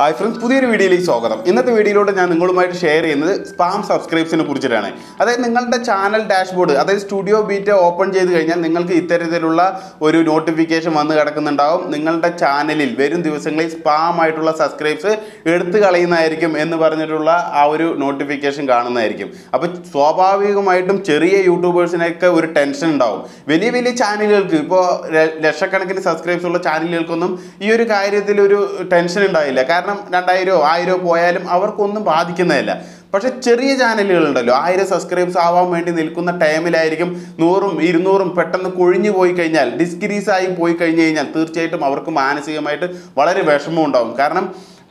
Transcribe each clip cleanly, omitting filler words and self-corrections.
Hi friends, പുതിയൊരു വീഡിയോയിലേക്ക് സ്വാഗതം. ഇന്നത്തെ വീഡിയോയിലൂടെ ഞാൻ നിങ്ങളുമായിട്ട് ഷെയർ ചെയ്യുന്നത് സ്പാം സബ്സ്ക്രൈബ്സിനെ കുറിച്ചിട്ടാണ്. അതായത് നിങ്ങളുടെ ചാനൽ ഡാഷ്ബോർഡ്, അതായത് സ്റ്റുഡിയോ ബീറ്റ ഓപ്പൺ ചെയ്ത് കഴിഞ്ഞാൽ നിങ്ങൾക്ക് ഇത്തരത്തിലുള്ള ഒരു നോട്ടിഫിക്കേഷൻ വന്ന് കിടക്കുന്നുണ്ടാവും. നിങ്ങളുടെ ചാനലിൽ വരും ദിവസങ്ങളിൽ സ്പാം ആയിട്ടുള്ള സബ്സ്ക്രൈബ്സ് എടുത്തു കളയുന്നതായിരിക്കും എന്ന് പറഞ്ഞിട്ടുള്ള ആ ഒരു നോട്ടിഫിക്കേഷൻ കാണുന്നതായിരിക്കും. അപ്പോൾ സ്വാഭാവികമായിട്ടും ചെറിയ യൂട്യൂബേഴ്സിനൊക്കെ ഒരു ടെൻഷൻ ഉണ്ടാവും. വലിയ വലിയ ചാനലുകൾക്ക്, ഇപ്പോൾ ലക്ഷക്കണക്കിന് സബ്സ്ക്രൈബ്സ് ഉള്ള ചാനലുകൾക്കൊന്നും ഈ ഒരു കാര്യത്തിൽ ഒരു ടെൻഷൻ ഉണ്ടാവില്ല. കാരണം 2000 1000 പോയാലും അവർക്കൊന്നും ബാധിക്കുന്നതല്ല. പക്ഷെ ചെറിയ ചാനലുകളുണ്ടല്ലോ, 1000 സബ്സ്ക്രൈബ്സ് ആവാൻ വേണ്ടി നിൽക്കുന്ന ടൈമിലായിരിക്കും 100ഉം 200ഉം പെട്ടെന്ന് കൊഴിഞ്ഞു പോയി കഴിഞ്ഞാൽ, ഡിസ്ക്രീസ് ആയി പോയി കഴിഞ്ഞു കഴിഞ്ഞാൽ തീർച്ചയായിട്ടും അവർക്ക് മാനസികമായിട്ട് വളരെ വിഷമം ഉണ്ടാവും. കാരണം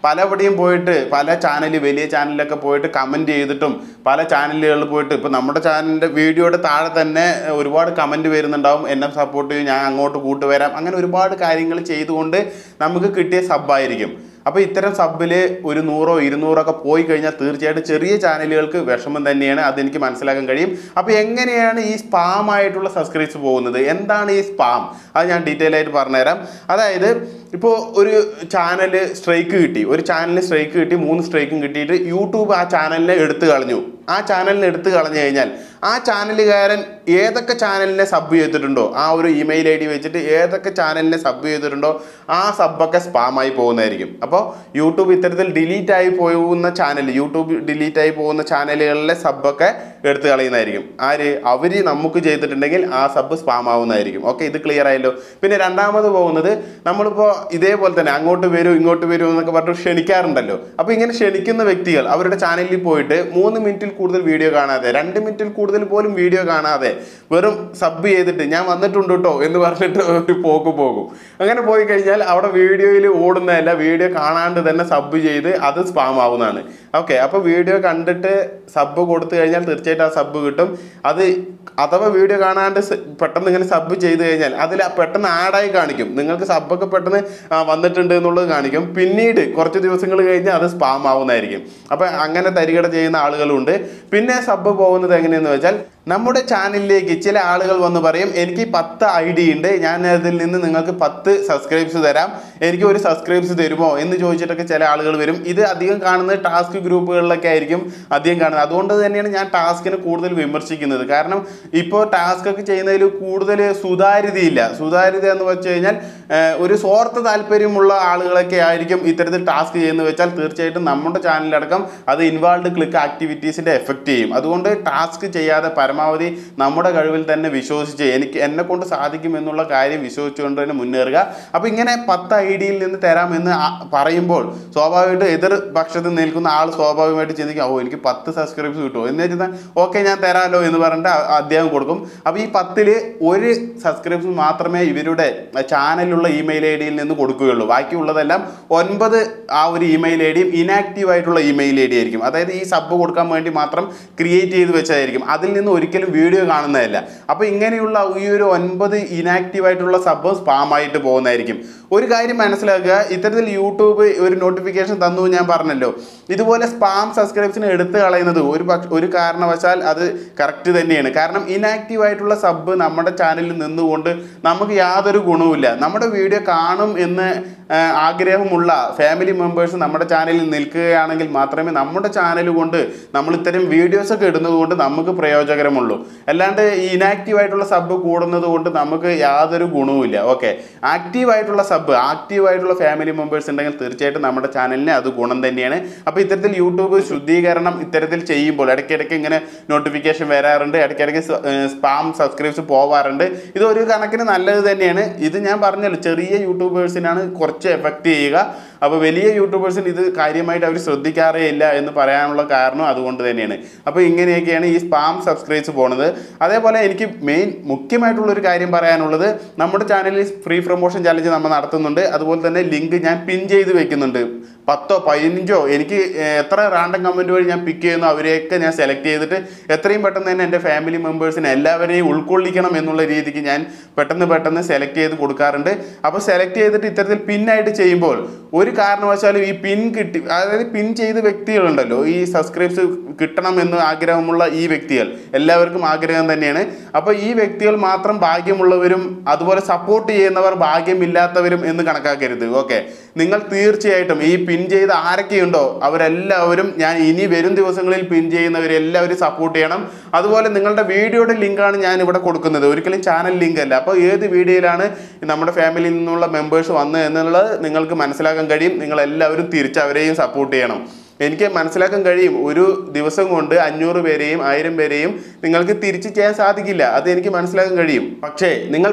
പലവിടെയും പോയിട്ട് പല ചാനൽ, വലിയ ചാനലിലൊക്കെ പോയിട്ട് കമൻറ്റ് ചെയ്തിട്ടും, പല ചാനലുകളിൽ പോയിട്ട്, ഇപ്പോൾ നമ്മുടെ ചാനലിൻ്റെ വീഡിയോയുടെ താഴെ തന്നെ ഒരുപാട് കമൻറ്റ് വരുന്നുണ്ടാവും, എന്നെ സപ്പോർട്ട് ചെയ്യും, ഞാൻ അങ്ങോട്ട് കൂട്ടുവരാം, അങ്ങനെ ഒരുപാട് കാര്യങ്ങൾ ചെയ്തുകൊണ്ട് നമുക്ക് കിട്ടിയ സബ്ബായിരിക്കും. അപ്പോൾ ഇത്തരം സബ്ബിൽ ഒരു 100 200 ഒക്കെ പോയി കഴിഞ്ഞാൽ തീർച്ചയായിട്ടും ചെറിയ ചാനലുകൾക്ക് വിഷമം തന്നെയാണ്. അതെനിക്ക് മനസ്സിലാക്കാൻ കഴിയും. അപ്പോൾ എങ്ങനെയാണ് ഈ സ്പാം ആയിട്ടുള്ള സബ്സ്ക്രൈബ്സ് പോകുന്നത്, എന്താണ് ഈ സ്പാം, അത് ഞാൻ ഡീറ്റെയിൽ ആയിട്ട് പറഞ്ഞുതരാം. അതായത് ഇപ്പോൾ ഒരു ചാനൽ സ്ട്രൈക്ക് കിട്ടി, ഒരു ചാനലിന് സ്ട്രൈക്ക് കിട്ടി, 3 സ്ട്രൈക്കും കിട്ടിയിട്ട് യൂട്യൂബ് ആ ചാനലിനെ എടുത്തു കളഞ്ഞു. ആ ചാനലിനെ എടുത്തു കളഞ്ഞു കഴിഞ്ഞാൽ ആ ചാനലുകാരൻ ഏതൊക്കെ ചാനലിനെ സബ് ചെയ്തിട്ടുണ്ടോ, ആ ഒരു ഇമെയിൽ ID വെച്ചിട്ട് ഏതൊക്കെ ചാനലിനെ സബ് ചെയ്തിട്ടുണ്ടോ ആ സബ്ബൊക്കെ സ്പാമായി പോകുന്നതായിരിക്കും. അപ്പോൾ യൂട്യൂബ് ഇത്തരത്തിൽ ഡിലീറ്റായി പോകുന്ന ചാനൽ, യൂട്യൂബ് ഡിലീറ്റായി പോകുന്ന ചാനലുകളിലെ സബ്ബൊക്കെ എടുത്തു കളയുന്നതായിരിക്കും. അവർ നമുക്ക് ചെയ്തിട്ടുണ്ടെങ്കിൽ ആ സബ് സ്പാം ആവുന്നതായിരിക്കും. ഓക്കെ, ഇത് ക്ലിയർ ആയല്ലോ. പിന്നെ രണ്ടാമത് പോകുന്നത്, നമ്മളിപ്പോൾ ഇതേപോലെ തന്നെ അങ്ങോട്ട് വരൂ ഇങ്ങോട്ട് വരൂ എന്നൊക്കെ പറഞ്ഞിട്ട് ക്ഷണിക്കാറുണ്ടല്ലോ. അപ്പോൾ ഇങ്ങനെ ക്ഷണിക്കുന്ന വ്യക്തികൾ അവരുടെ ചാനലിൽ പോയിട്ട് 3 മിനിറ്റിൽ കൂടുതൽ വീഡിയോ കാണാതെ, 2 മിനിറ്റിൽ കൂടുതൽ പോലും വീഡിയോ കാണാതെ വെറും സബ് ചെയ്തിട്ട് ഞാൻ വന്നിട്ടുണ്ട് കേട്ടോ എന്ന് പറഞ്ഞിട്ട് ഒരു പോകും. അങ്ങനെ പോയി കഴിഞ്ഞാൽ അവിടെ വീഡിയോയിൽ ഓടുന്നതല്ല, വീഡിയോ കാണാണ്ട് തന്നെ സബ് ചെയ്ത് അത് സ്പാം ആവുന്നതാണ്. ഓക്കെ, അപ്പോൾ വീഡിയോ കണ്ടിട്ട് സബ് കൊടുത്തു കഴിഞ്ഞാൽ തീർച്ചയായിട്ടും ആ സബ് കിട്ടും. അത് അഥവാ വീഡിയോ കാണാണ്ട് പെട്ടെന്ന് ഇങ്ങനെ സബ് ചെയ്ത് കഴിഞ്ഞാൽ അതിൽ പെട്ടെന്ന് ആഡായി കാണിക്കും, നിങ്ങൾക്ക് സബ്ബൊക്കെ പെട്ടെന്ന് വന്നിട്ടുണ്ട് എന്നുള്ളത് കാണിക്കും. പിന്നീട് കുറച്ച് ദിവസങ്ങൾ കഴിഞ്ഞ് അത് സ്പാം ആവുന്നതായിരിക്കും. അപ്പം അങ്ങനെ തരികട ചെയ്യുന്ന ആളുകളുണ്ട്. പിന്നെ സബ് പോകുന്നത് എങ്ങനെയെന്ന് വെച്ചാൽ, നമ്മുടെ ചാനലിലേക്ക് ചില ആളുകൾ വന്ന് പറയും, എനിക്ക് 10 ID ഉണ്ട്, ഞാൻ അതിൽ നിന്ന് നിങ്ങൾക്ക് 10 സബ്സ്ക്രൈബ്സ് തരാം, എനിക്ക് ഒരു സബ്സ്ക്രൈബ്സ് തരുമോ എന്ന് ചോദിച്ചിട്ടൊക്കെ ചില ആളുകൾ വരും. ഇത് അധികം കാണുന്നത് ടാസ്ക് ഗ്രൂപ്പുകളിലൊക്കെ ആയിരിക്കും അധികം കാണുന്നത്. അതുകൊണ്ട് തന്നെയാണ് ഞാൻ ടാസ്കിനെ കൂടുതൽ വിമർശിക്കുന്നത്. കാരണം ഇപ്പോൾ ടാസ്ക് ഒക്കെ ചെയ്യുന്നതിൽ കൂടുതൽ സുതാര്യതയില്ല. സുതാര്യത എന്ന് വെച്ച് കഴിഞ്ഞാൽ ഒരു സ്വാർത്ഥ താല്പര്യമുള്ള ആളുകളൊക്കെ ആയിരിക്കും ഇത്തരത്തിൽ ടാസ്ക് ചെയ്യുന്നത് വെച്ചാൽ തീർച്ചയായിട്ടും നമ്മുടെ ചാനലിലടക്കം അത് ഇൻവാൾവ് ക്ലിക്ക് ആക്ടിവിറ്റീസിൻ്റെ എഫക്റ്റ് ചെയ്യും. അതുകൊണ്ട് ടാസ്ക് ചെയ്യാതെ പരമാവധി നമ്മുടെ കഴിവിൽ തന്നെ വിശ്വസിച്ച് എന്നെ കൊണ്ട് സാധിക്കും എന്നുള്ള കാര്യം വിശ്വസിച്ചുകൊണ്ട് തന്നെ മുന്നേറുക. അപ്പോൾ ഇങ്ങനെ 10 IDയിൽ നിന്ന് തരാമെന്ന് പറയുമ്പോൾ സ്വാഭാവികമായിട്ട് എതിർ പക്ഷത്ത് നിൽക്കുന്ന ആൾ സ്വാഭാവികമായിട്ട് ചിന്തിക്കും, എനിക്ക് 10 സബ്സ്ക്രൈബ്സ് കിട്ടുമോ എന്ന് വെച്ചാൽ ഓക്കെ ഞാൻ തരാമല്ലോ എന്ന് പറഞ്ഞിട്ട് അദ്ദേഹം കൊടുക്കും. അപ്പോൾ ഈ 10ൽ 1 സബ്സ്ക്രൈബ്സ് മാത്രമേ ഇവരുടെ ചാനലിലുള്ള ഇമെയിൽ IDയിൽ നിന്ന് കൊടുക്കുകയുള്ളൂ. ബാക്കിയുള്ളതെല്ലാം 9 ആ ഒരു ഇമെയിൽ IDയും ഇനാക്റ്റീവ് ആയിട്ടുള്ള ഇമെയിൽ ID ആയിരിക്കും. അതായത് ഈ സബ് കൊടുക്കാൻ വേണ്ടി മാത്രം ക്രിയേറ്റ് ചെയ്ത് വെച്ചതായിരിക്കും. അതിൽ നിന്ന് ഒരിക്കലും വീഡിയോ കാണുന്നതല്ല. അപ്പോൾ ഇങ്ങനെയുള്ള ഈ ഒരു 9 ഇനാക്റ്റീവ് ആയിട്ടുള്ള സബ് സ്പാം ആയിട്ട് പോകുന്നതായിരിക്കും. ഒരു കാര്യം മനസ്സിലാക്കുക, ഇത്തരത്തിൽ യൂട്യൂബ് ഒരു നോട്ടിഫിക്കേഷൻ തന്നു ഞാൻ പറഞ്ഞല്ലോ, ഇതുപോലെ സ്പാം സബ്സ്ക്രൈബ്സിനെ എടുത്തു കളയുന്നത് ഒരു കാരണവശാൽ അത് കറക്റ്റ് തന്നെയാണ്. കാരണം ഇനാക്റ്റീവ് ആയിട്ടുള്ള സബ് നമ്മുടെ ചാനലിൽ നിന്നുകൊണ്ട് നമുക്ക് യാതൊരു ഗുണവുമില്ല. നമ്മുടെ വീഡിയോ കാണും എന്ന് ആഗ്രഹമുള്ള ഫാമിലി മെമ്പേഴ്സ് നമ്മുടെ ചാനലിൽ നിൽക്കുകയാണെങ്കിൽ മാത്രമേ നമ്മുടെ ചാനൽ കൊണ്ട് നമ്മൾ ഇത്തരം വീഡിയോസൊക്കെ ഇടുന്നത് കൊണ്ട് നമുക്ക് പ്രയോജനകരമുള്ളൂ. അല്ലാണ്ട് ഈ ഇനാക്റ്റീവായിട്ടുള്ള സബ് കൂടുന്നത് കൊണ്ട് നമുക്ക് യാതൊരു ഗുണവുമില്ല. ഓക്കെ, ആക്റ്റീവായിട്ടുള്ള സബ്, ആക്റ്റീവായിട്ടുള്ള ഫാമിലി മെമ്പേഴ്സ് ഉണ്ടെങ്കിൽ തീർച്ചയായിട്ടും നമ്മുടെ ചാനലിന് അത് ഗുണം തന്നെയാണ്. അപ്പോൾ ഇത്തരത്തിൽ യൂട്യൂബ് ശുദ്ധീകരണം ഇത്തരത്തിൽ ചെയ്യുമ്പോൾ ഇടയ്ക്കിടയ്ക്ക് ഇങ്ങനെ നോട്ടിഫിക്കേഷൻ വരാറുണ്ട്, ഇടയ്ക്കിടയ്ക്ക് സ്പാം സബ്സ്ക്രൈബ്സ് പോവാറുണ്ട്. ഇത് ഒരു കണക്കിന് നല്ലത് തന്നെയാണ്. ഇത് ഞാൻ പറഞ്ഞല്ലോ, ചെറിയ യൂട്യൂബേഴ്സിനാണ് കുറച്ച് എഫക്റ്റ് ചെയ്യുക. അപ്പോൾ വലിയ യൂട്യൂബേഴ്സിന് ഇത് കാര്യമായിട്ട് അവർ ശ്രദ്ധിക്കാറേ ഇല്ല എന്ന് പറയാനുള്ള കാരണം അതുകൊണ്ട് തന്നെയാണ്. അപ്പോൾ ഇങ്ങനെയൊക്കെയാണ് ഈ സ്പാം സബ്സ്ക്രൈബ്സ് പോകുന്നത്. അതേപോലെ എനിക്ക് മുഖ്യമായിട്ടുള്ളൊരു കാര്യം പറയാനുള്ളത്, നമ്മുടെ ചാനലിൽ ഫ്രീ പ്രൊമോഷൻ ചാലഞ്ച് നമ്മൾ നടത്തുന്നുണ്ട്. അതുപോലെ തന്നെ ലിങ്ക് ഞാൻ പിൻ ചെയ്ത് വെക്കുന്നുണ്ട്. 10 15 എനിക്ക് എത്ര റാൻഡം കമൻറ്റ് വഴി ഞാൻ പിക്ക് ചെയ്യുന്നു അവരെയൊക്കെ ഞാൻ സെലക്ട് ചെയ്തിട്ട് എത്രയും പെട്ടെന്ന് തന്നെ എൻ്റെ ഫാമിലി മെമ്പേഴ്സിനെ എല്ലാവരെയും ഉൾക്കൊള്ളിക്കണം എന്നുള്ള രീതിക്ക് ഞാൻ പെട്ടെന്ന് സെലക്ട് ചെയ്ത് കൊടുക്കാറുണ്ട്. അപ്പോൾ സെലക്ട് ചെയ്തിട്ട് ഇത്തരത്തിൽ പിൻ പിന്നായിട്ട് ചെയ്യുമ്പോൾ ഒരു കാരണവശാലും ഈ പിൻ കിട്ടി, അതായത് പിൻ ചെയ്ത വ്യക്തികളുണ്ടല്ലോ, ഈ സബ്സ്ക്രൈബ്സ് കിട്ടണമെന്ന് ആഗ്രഹമുള്ള ഈ വ്യക്തികൾ, എല്ലാവർക്കും ആഗ്രഹം തന്നെയാണ്. അപ്പോൾ ഈ വ്യക്തികൾ മാത്രം ഭാഗ്യമുള്ളവരും അതുപോലെ സപ്പോർട്ട് ചെയ്യുന്നവർ ഭാഗ്യമില്ലാത്തവരും എന്ന് കണക്കാക്കരുത്. ഓക്കെ, നിങ്ങൾ തീർച്ചയായിട്ടും ഈ പിൻ ചെയ്ത് ആരൊക്കെയുണ്ടോ അവരെല്ലാവരും, ഞാൻ ഇനി വരും ദിവസങ്ങളിൽ പിൻ ചെയ്യുന്നവരെല്ലാവരും സപ്പോർട്ട് ചെയ്യണം. അതുപോലെ നിങ്ങളുടെ വീഡിയോയുടെ ലിങ്കാണ് ഞാൻ ഇവിടെ കൊടുക്കുന്നത്, ഒരിക്കലും ചാനൽ ലിങ്ക് അല്ല. അപ്പോൾ ഏത് വീഡിയോയിലാണ് നമ്മുടെ ഫാമിലിയിൽ നിന്നുള്ള മെമ്പേഴ്സ് വന്നത് എന്നുള്ളത് നിങ്ങൾക്ക് മനസ്സിലാക്കാൻ കഴിയും. നിങ്ങളെല്ലാവരും തിരിച്ച് അവരെയും സപ്പോർട്ട് ചെയ്യണം. എനിക്ക് മനസ്സിലാക്കാൻ കഴിയും, ഒരു ദിവസം കൊണ്ട് 500 പേരെയും 1000 പേരെയും നിങ്ങൾക്ക് തിരിച്ച് ചെയ്യാൻ സാധിക്കില്ല, അത് എനിക്ക് മനസ്സിലാക്കാൻ കഴിയും. പക്ഷേ നിങ്ങൾ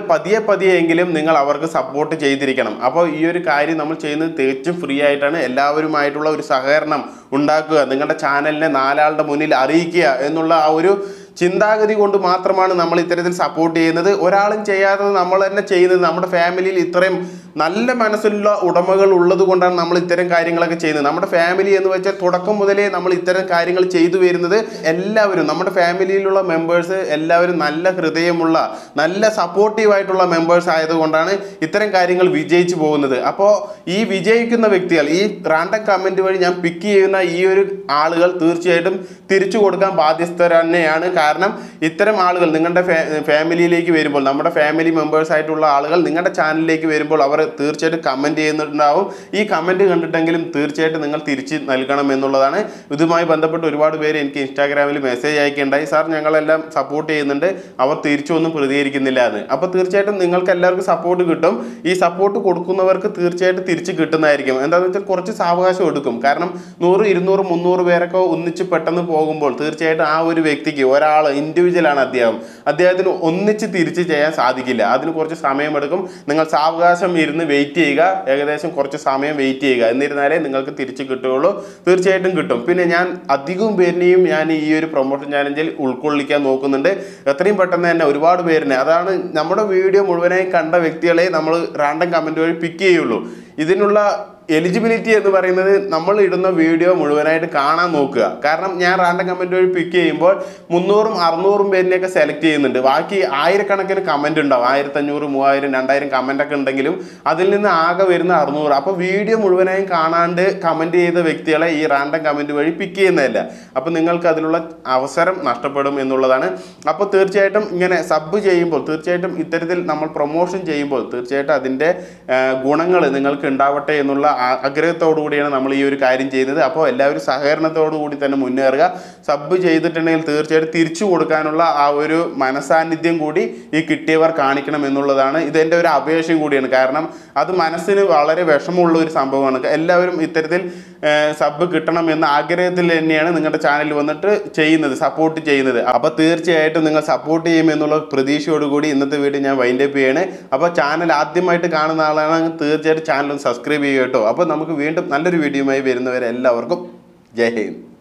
പതിയെങ്കിലും നിങ്ങൾ അവർക്ക് സപ്പോർട്ട് ചെയ്തിരിക്കണം. അപ്പോൾ ഈ ഒരു കാര്യം നമ്മൾ ചെയ്യുന്നത് തികച്ചും ഫ്രീ ആയിട്ടാണ്. എല്ലാവരുമായിട്ടുള്ള ഒരു സഹകരണം ഉണ്ടാക്കുക, നിങ്ങളുടെ ചാനലിനെ 4 ആളുടെ മുന്നിൽ അറിയിക്കുക എന്നുള്ള ആ ഒരു ചിന്താഗതി കൊണ്ട് മാത്രമാണ് നമ്മൾ ഇത്തരത്തിൽ സപ്പോർട്ട് ചെയ്യുന്നത്. ഒരാളും ചെയ്യാത്തത് നമ്മൾ തന്നെ ചെയ്യുന്നത്. നമ്മുടെ ഫാമിലിയിൽ ഇത്രയും നല്ല മനസ്സിലുള്ള ഉടമകൾ ഉള്ളത് കൊണ്ടാണ് നമ്മൾ ഇത്തരം കാര്യങ്ങളൊക്കെ ചെയ്യുന്നത്. നമ്മുടെ ഫാമിലി എന്ന് വെച്ചാൽ തുടക്കം മുതലേ നമ്മൾ ഇത്തരം കാര്യങ്ങൾ ചെയ്തു വരുന്നത്. എല്ലാവരും നമ്മുടെ ഫാമിലിയിലുള്ള മെമ്പേഴ്സ് എല്ലാവരും നല്ല ഹൃദയമുള്ള നല്ല സപ്പോർട്ടീവായിട്ടുള്ള മെമ്പേഴ്സ് ആയതുകൊണ്ടാണ് ഇത്തരം കാര്യങ്ങൾ വിജയിച്ചു പോകുന്നത്. അപ്പോൾ ഈ വിജയിക്കുന്ന വ്യക്തികൾ, ഈ റാൻഡം കമൻറ്റ് വഴി ഞാൻ പിക്ക് ചെയ്യുന്ന ഈ ഒരു ആളുകൾ തീർച്ചയായിട്ടും തിരിച്ചു കൊടുക്കാൻ ബാധ്യസ്ഥർ തന്നെയാണ്. കാരണം ഇത്തരം ആളുകൾ നിങ്ങളുടെ ഫാമിലിയിലേക്ക് വരുമ്പോൾ, നമ്മുടെ ഫാമിലി മെമ്പേഴ്സ് ആയിട്ടുള്ള ആളുകൾ നിങ്ങളുടെ ചാനലിലേക്ക് വരുമ്പോൾ അവർ തീർച്ചയായിട്ടും കമൻറ്റ് ചെയ്യുന്നുണ്ടാവും. ഈ കമൻറ്റ് കണ്ടിട്ടെങ്കിലും തീർച്ചയായിട്ടും നിങ്ങൾ തിരിച്ച് നൽകണം എന്നുള്ളതാണ്. ഇതുമായി ബന്ധപ്പെട്ട് ഒരുപാട് പേര് എനിക്ക് ഇൻസ്റ്റാഗ്രാമിൽ മെസ്സേജ് അയക്കുകയുണ്ടായി, സാർ ഞങ്ങളെല്ലാം സപ്പോർട്ട് ചെയ്യുന്നുണ്ട്, അവർ തിരിച്ചൊന്നും പ്രതികരിക്കുന്നില്ല എന്ന്. അപ്പോൾ തീർച്ചയായിട്ടും നിങ്ങൾക്ക് എല്ലാവർക്കും സപ്പോർട്ട് കിട്ടും. ഈ സപ്പോർട്ട് കൊടുക്കുന്നവർക്ക് തീർച്ചയായിട്ടും തിരിച്ച് കിട്ടുന്നതായിരിക്കും. എന്താണെന്ന് വെച്ചാൽ കുറച്ച് സാവകാശം എടുക്കും. കാരണം 100, 200, 300 പേരൊക്കെ ഒന്നിച്ച് പെട്ടെന്ന് പോകുമ്പോൾ തീർച്ചയായിട്ടും ആ ഒരു വ്യക്തിക്ക്, ഒരാൾ ഇൻഡിവിജ്വലാണ് അദ്ദേഹത്തിന് ഒന്നിച്ച് തിരിച്ച് ചെയ്യാൻ സാധിക്കില്ല. അതിന് കുറച്ച് സമയമെടുക്കും. നിങ്ങൾ സാവകാശം ഇരുന്ന് വെയിറ്റ് ചെയ്യുക, ഏകദേശം കുറച്ച് സമയം വെയിറ്റ് ചെയ്യുക, എന്നിരുന്നാലേ നിങ്ങൾക്ക് തിരിച്ച് കിട്ടുകയുള്ളൂ. തീർച്ചയായിട്ടും കിട്ടും. പിന്നെ ഞാൻ അധികം പേരിനെയും ഞാൻ ഈ ഒരു പ്രൊമോഷൻ ചാലഞ്ചിൽ ഉൾക്കൊള്ളിക്കാൻ നോക്കുന്നുണ്ട്. എത്രയും പെട്ടെന്ന് തന്നെ ഒരുപാട് പേരിനെ, അതാണ് നമ്മുടെ വീഡിയോ മുഴുവനായി കണ്ട വ്യക്തികളെ നമ്മൾ റാൻഡം കമൻറ്റ് വഴി പിക്ക് ചെയ്യുള്ളൂ. ഇതിനുള്ള എലിജിബിലിറ്റി എന്ന് പറയുന്നത് നമ്മൾ ഇടുന്ന വീഡിയോ മുഴുവനായിട്ട് കാണാൻ നോക്കുക. കാരണം ഞാൻ റാൻഡം കമൻറ്റ് വഴി പിക്ക് ചെയ്യുമ്പോൾ 300, 600 പേരിനെയൊക്കെ സെലക്ട് ചെയ്യുന്നുണ്ട്. ബാക്കി ആയിരക്കണക്കിന് കമൻറ്റ് ഉണ്ടാവും, 1500, 3000, 2000 കമൻറ്റൊക്കെ ഉണ്ടെങ്കിലും അതിൽ നിന്ന് ആകെ വരുന്ന 600. അപ്പോൾ വീഡിയോ മുഴുവനായും കാണാണ്ട് കമൻറ്റ് ചെയ്ത വ്യക്തികളെ ഈ റാൻഡം കമൻറ്റ് വഴി പിക്ക് ചെയ്യുന്നതല്ല. അപ്പോൾ നിങ്ങൾക്ക് അതിനുള്ള അവസരം നഷ്ടപ്പെടും എന്നുള്ളതാണ്. അപ്പോൾ തീർച്ചയായിട്ടും ഇങ്ങനെ സബ് ചെയ്യുമ്പോൾ, തീർച്ചയായിട്ടും ഇത്തരത്തിൽ നമ്മൾ പ്രൊമോഷൻ ചെയ്യുമ്പോൾ തീർച്ചയായിട്ടും അതിൻ്റെ ഗുണങ്ങൾ നിങ്ങൾക്ക് ഉണ്ടാവട്ടെ എന്നുള്ള ആഗ്രഹത്തോടു കൂടിയാണ് നമ്മൾ ഈ ഒരു കാര്യം ചെയ്യുന്നത്. അപ്പോൾ എല്ലാവരും സഹകരണത്തോടു കൂടി തന്നെ മുന്നേറുക. സബ് ചെയ്തിട്ടുണ്ടെങ്കിൽ തീർച്ചയായിട്ടും തിരിച്ചു കൊടുക്കാനുള്ള ആ ഒരു മനസാന്നിധ്യം കൂടി ഈ കിട്ടിയവർ കാണിക്കണം എന്നുള്ളതാണ്. ഇതെൻ്റെ ഒരു അപേക്ഷയും കൂടിയാണ്. കാരണം അത് മനസ്സിന് വളരെ വിഷമമുള്ള ഒരു സംഭവമാണ്. എല്ലാവരും ഇത്തരത്തിൽ സബ് കിട്ടണം എന്ന ആഗ്രഹത്തിൽ തന്നെയാണ് നിങ്ങളുടെ ചാനലിൽ വന്നിട്ട് ചെയ്യുന്നത്, സപ്പോർട്ട് ചെയ്യുന്നത്. അപ്പോൾ തീർച്ചയായിട്ടും നിങ്ങൾ സപ്പോർട്ട് ചെയ്യുമെന്നുള്ള പ്രതീക്ഷയോടുകൂടി ഇന്നത്തെ വീഡിയോ ഞാൻ വൈൻഡ് അപ്പ് ചെയ്യാണ്. അപ്പോൾ ചാനൽ ആദ്യമായിട്ട് കാണുന്ന ആളാണെങ്കിൽ തീർച്ചയായിട്ടും ചാനൽ ഒന്ന് സബ്സ്ക്രൈബ് ചെയ്യുക കേട്ടോ. അപ്പോൾ നമുക്ക് വീണ്ടും നല്ലൊരു വീഡിയോയുമായി വരുന്നവരെ എല്ലാവർക്കും ജയ് ഹിന്ദ്.